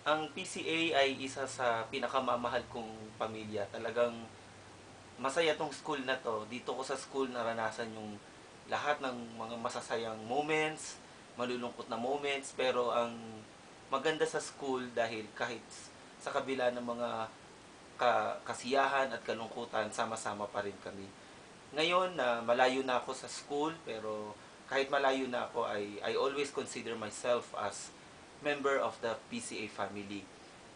Ang PCA ay isa sa pinakamamahal kong pamilya. Talagang masaya tong school na to. Dito ko sa school naranasan yung lahat ng mga masasayang moments, malulungkot na moments, pero ang maganda sa school dahil kahit sa kabila ng mga kasiyahan at kalungkutan, sama-sama pa rin kami. Ngayon na malayo na ako sa school, pero kahit malayo na ako, I always consider myself as member of the PCA family.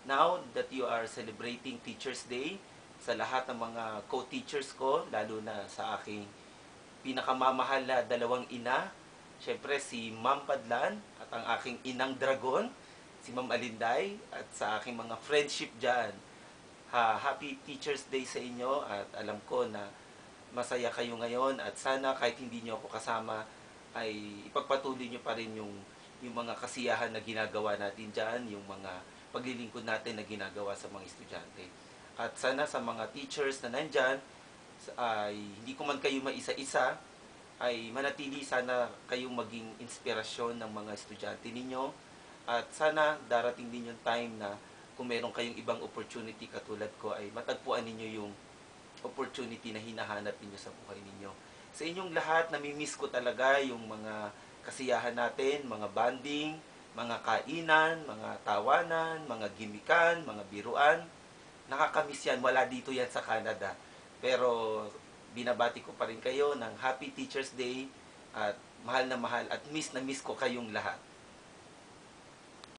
Now that you are celebrating Teachers Day, sa lahat ng mga co-teachers ko, lalo na sa aking pinakamamahal na dalawang ina, syempre si Ma'am Padlan at ang aking inang dragon, si Ma'am Alinday, at sa aking mga friendship dyan. Happy Teachers Day sa inyo at alam ko na masaya kayo ngayon at sana kahit hindi nyo ako kasama ay ipagpatuloy nyo pa rin yung mga kasiyahan na ginagawa natin dyan, yung mga paglilingkod natin na ginagawa sa mga estudyante. At sana sa mga teachers na nandyan, ay hindi ko man kayo maisa-isa, ay manatili sana kayong maging inspirasyon ng mga estudyante ninyo. At sana darating din yung time na kung meron kayong ibang opportunity katulad ko ay matagpuan ninyo yung opportunity na hinahanap ninyo sa buhay ninyo. Sa inyong lahat, namimiss ko talaga yung mga kasiyahan natin, mga banding, mga kainan, mga tawanan, mga gimikan, mga biruan. Nakakamiss yan, wala dito yan sa Canada. Pero binabati ko pa rin kayo ng Happy Teachers Day at mahal na mahal at miss na miss ko kayong lahat.